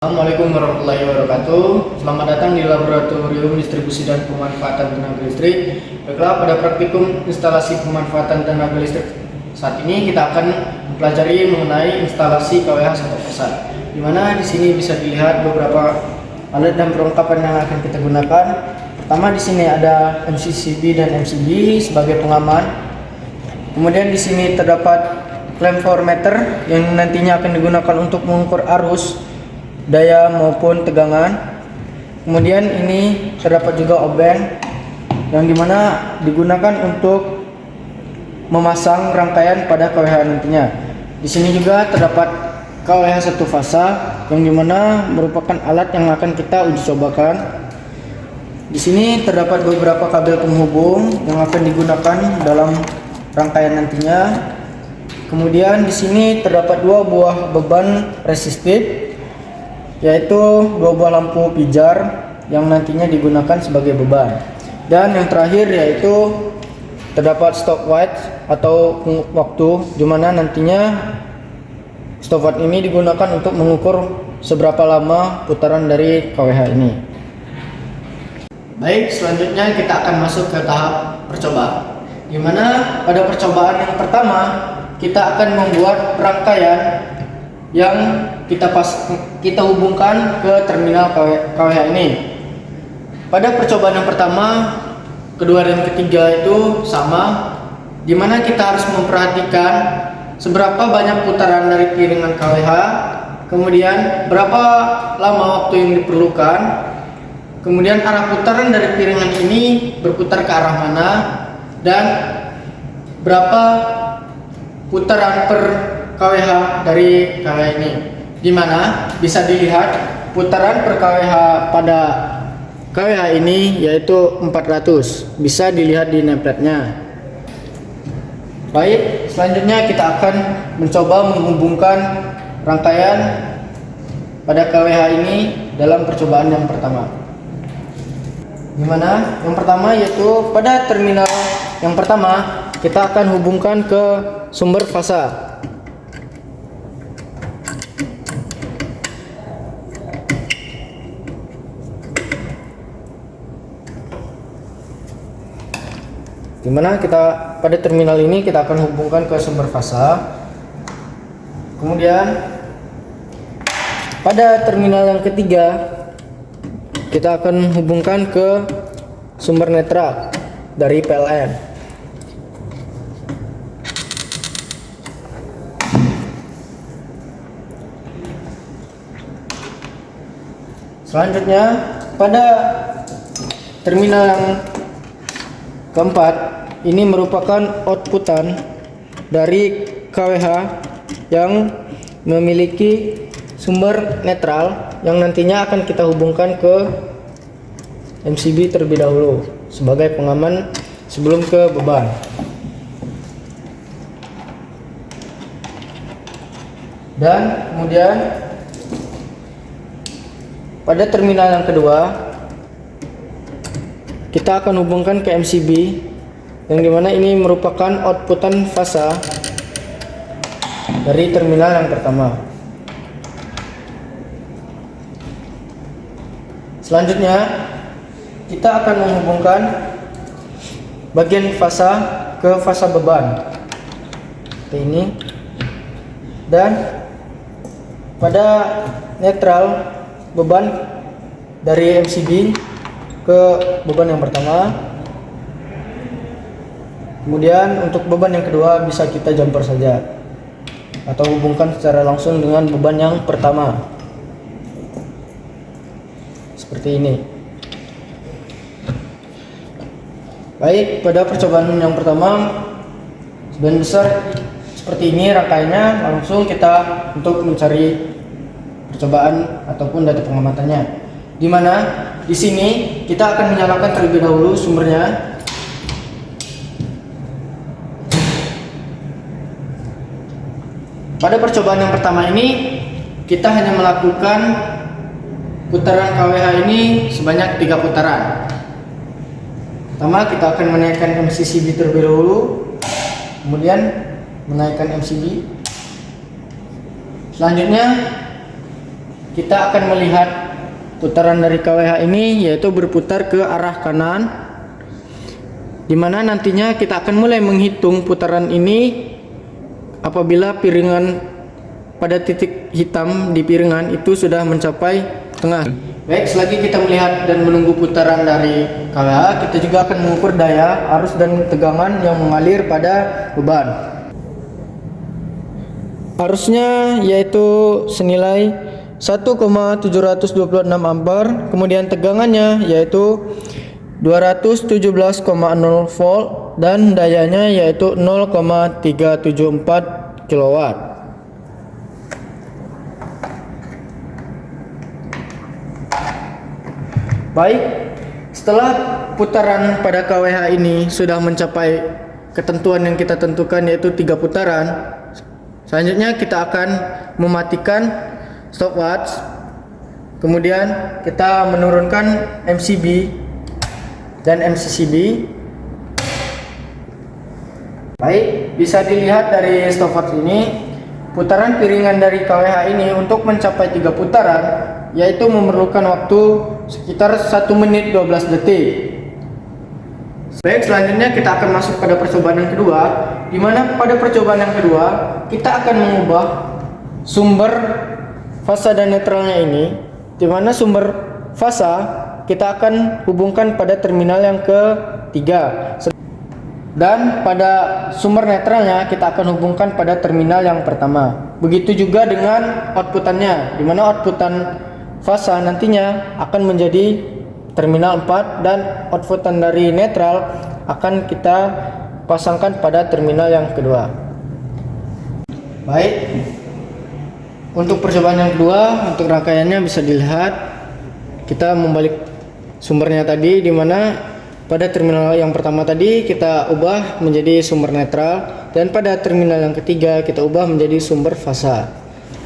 Assalamualaikum warahmatullahi wabarakatuh. Selamat datang di Laboratorium Distribusi dan Pemanfaatan Tenaga Listrik. Baiklah, pada praktikum instalasi pemanfaatan tenaga listrik saat ini kita akan mempelajari mengenai instalasi KWH satu fasa. Di mana di sini bisa dilihat beberapa alat dan perlengkapan yang akan kita gunakan. Pertama di sini ada MCCB dan MCB sebagai pengaman. Kemudian di sini terdapat clamp meter yang nantinya akan digunakan untuk mengukur arus, daya maupun tegangan. Kemudian ini terdapat juga obeng yang dimana digunakan untuk memasang rangkaian pada KWH nantinya. Di sini juga terdapat KWH satu fasa yang dimana merupakan alat yang akan kita uji cobakan. Di sini terdapat beberapa kabel penghubung yang akan digunakan dalam rangkaian nantinya. Kemudian di sini terdapat dua buah beban resistif, yaitu dua buah lampu pijar yang nantinya digunakan sebagai beban. Dan yang terakhir yaitu terdapat stopwatch atau waktu, di mana nantinya stopwatch ini digunakan untuk mengukur seberapa lama putaran dari KWH ini. Baik, selanjutnya kita akan masuk ke tahap percobaan, di mana pada percobaan yang pertama kita akan membuat rangkaian yang kita hubungkan ke terminal KWH ini. Pada percobaan yang pertama, kedua dan ketiga itu sama, di mana kita harus memperhatikan seberapa banyak putaran dari piringan KWH, kemudian berapa lama waktu yang diperlukan, kemudian arah putaran dari piringan ini berputar ke arah mana, dan berapa putaran per KWH dari KWH ini, di mana bisa dilihat putaran per KWH pada KWH ini yaitu 400, bisa dilihat di nameplate-nya. Baik, selanjutnya kita akan mencoba menghubungkan rangkaian pada KWH ini dalam percobaan yang pertama. Di mana yang pertama yaitu pada terminal yang pertama kita akan hubungkan ke sumber fasa. Dimana kita pada terminal ini kita akan hubungkan ke sumber fasa. Kemudian pada terminal yang ketiga kita akan hubungkan ke sumber netral dari PLN. Selanjutnya pada terminal yang keempat, ini merupakan outputan dari KWH yang memiliki sumber netral yang nantinya akan kita hubungkan ke MCB terlebih dahulu sebagai pengaman sebelum ke beban. Dan kemudian pada terminal yang kedua kita akan hubungkan ke MCB yang dimana ini merupakan outputan fasa dari terminal yang pertama. Selanjutnya kita akan menghubungkan bagian fasa ke fasa beban seperti ini, dan pada netral beban dari MCB ke beban yang pertama. Kemudian untuk beban yang kedua bisa kita jumper saja atau hubungkan secara langsung dengan beban yang pertama seperti ini. Baik, pada percobaan yang pertama sebagian besar seperti ini rangkaiannya, langsung kita untuk mencari percobaan ataupun data pengamatannya, di mana di sini kita akan menyalakan terlebih dahulu sumbernya. Pada percobaan yang pertama ini kita hanya melakukan putaran KWH ini sebanyak 3 putaran. Pertama kita akan menaikkan MCCB terlebih dahulu, kemudian menaikkan MCB. Selanjutnya kita akan melihat putaran dari KWH ini yaitu berputar ke arah kanan, di mana nantinya kita akan mulai menghitung putaran ini apabila piringan pada titik hitam di piringan itu sudah mencapai tengah. Baik, selagi kita melihat dan menunggu putaran dari KWH, kita juga akan mengukur daya, arus dan tegangan yang mengalir pada beban. Arusnya yaitu senilai 1,726 ampere, kemudian tegangannya yaitu 217,0 volt dan dayanya yaitu 0,374 kW. Baik, setelah putaran pada KWH ini sudah mencapai ketentuan yang kita tentukan yaitu 3 putaran, selanjutnya kita akan mematikan stopwatch, kemudian kita menurunkan MCB dan MCCB. Baik, bisa dilihat dari stopwatch ini, putaran piringan dari KWH ini untuk mencapai 3 putaran yaitu memerlukan waktu sekitar 1 menit 12 detik. Baik, selanjutnya kita akan masuk pada percobaan yang kedua, di mana pada percobaan yang kedua kita akan mengubah sumber fasa dan netralnya ini, di mana sumber fasa kita akan hubungkan pada terminal yang ketiga, dan pada sumber netralnya kita akan hubungkan pada terminal yang pertama. Begitu juga dengan outputannya, di mana outputan fasa nantinya akan menjadi terminal 4 dan outputan dari netral akan kita pasangkan pada terminal yang kedua. Baik, untuk percobaan yang kedua, untuk rangkaiannya bisa dilihat, kita membalik sumbernya tadi, di mana pada terminal yang pertama tadi kita ubah menjadi sumber netral, dan pada terminal yang ketiga kita ubah menjadi sumber fasa,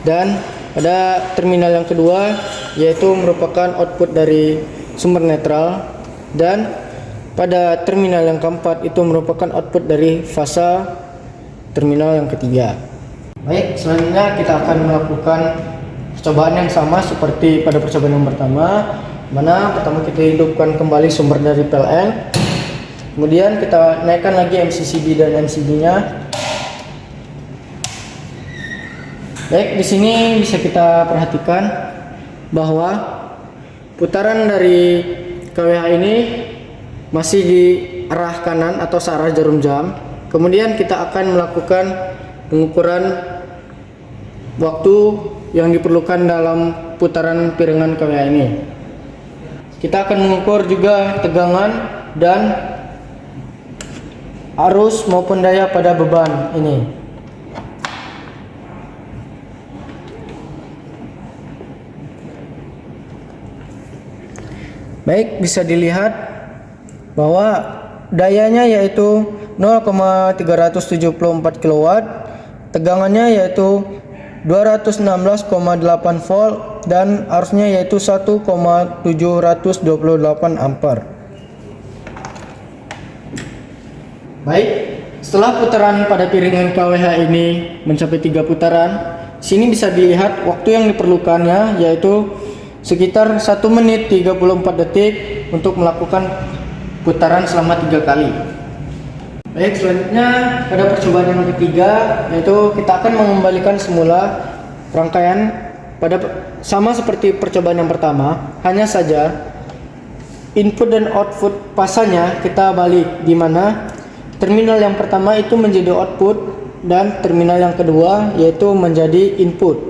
dan pada terminal yang kedua yaitu merupakan output dari sumber netral, dan pada terminal yang keempat itu merupakan output dari fasa terminal yang ketiga. Baik, selanjutnya kita akan melakukan percobaan yang sama seperti pada percobaan yang pertama, mana pertama kita hidupkan kembali sumber dari PLN, kemudian kita naikkan lagi MCCB dan MCB-nya. Baik, di sini bisa kita perhatikan bahwa putaran dari KWH ini masih di arah kanan atau searah jarum jam. Kemudian kita akan melakukan pengukuran waktu yang diperlukan dalam putaran piringan KWH ini. Kita akan mengukur juga tegangan dan arus maupun daya pada beban ini. Baik, bisa dilihat bahwa dayanya yaitu 0,374 kW, tegangannya yaitu 216,8 volt dan arusnya yaitu 1,728 ampere. Baik, setelah putaran pada piringan KWH ini mencapai 3 putaran, sini bisa dilihat waktu yang diperlukannya yaitu sekitar 1 menit 34 detik untuk melakukan putaran selama 3 kali. Baik, selanjutnya pada percobaan yang ketiga yaitu kita akan mengembalikan semula rangkaian pada sama seperti percobaan yang pertama, hanya saja input dan output pasanya kita balik, di mana terminal yang pertama itu menjadi output dan terminal yang kedua yaitu menjadi input.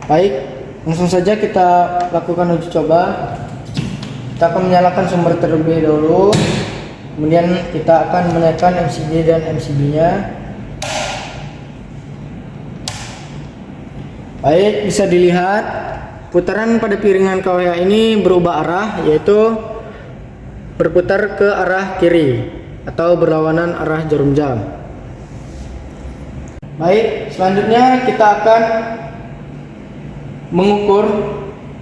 Baik, langsung saja kita lakukan uji coba. Kita akan menyalakan sumber terlebih dahulu, kemudian kita akan menaikkan MCB dan MCB-nya. Baik, bisa dilihat putaran pada piringan KWH ini berubah arah, yaitu berputar ke arah kiri atau berlawanan arah jarum jam. Baik, selanjutnya kita akan mengukur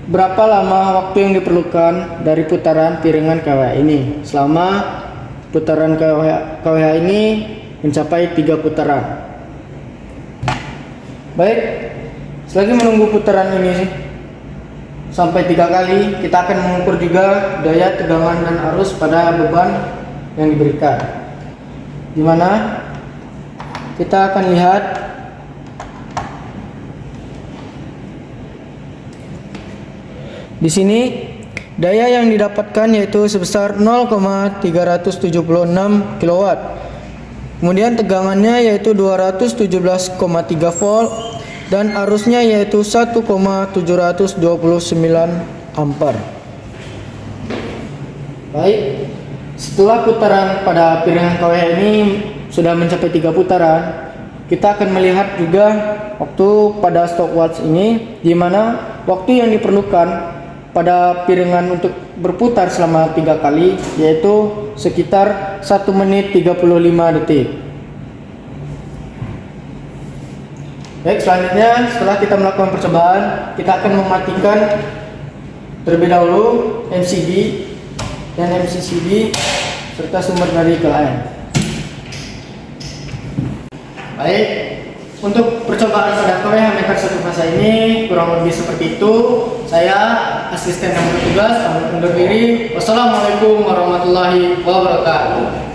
berapa lama waktu yang diperlukan dari putaran piringan KWH ini. Selama putaran KWH ini mencapai 3 putaran. Baik, selagi menunggu putaran ini sampai 3 kali. Kita akan mengukur juga daya tegangan dan arus pada beban yang diberikan, di mana kita akan lihat di sini daya yang didapatkan yaitu sebesar 0,376 kW. Kemudian tegangannya yaitu 217,3 volt dan arusnya yaitu 1,729 ampere. Baik, setelah putaran pada piringan KWH ini sudah mencapai 3 putaran, kita akan melihat juga waktu pada stopwatch ini, di mana waktu yang diperlukan pada piringan untuk berputar selama 3 kali yaitu sekitar 1 menit 35 detik. Baik, selanjutnya setelah kita melakukan percobaan, kita akan mematikan terlebih dahulu MCB dan MCCB serta sumber dari KLN. Baik, untuk percobaan pada KWH meter 1 fasa ini kurang lebih seperti itu. Saya asisten yang bertugas pamit undur diri. Wassalamualaikum warahmatullahi wabarakatuh.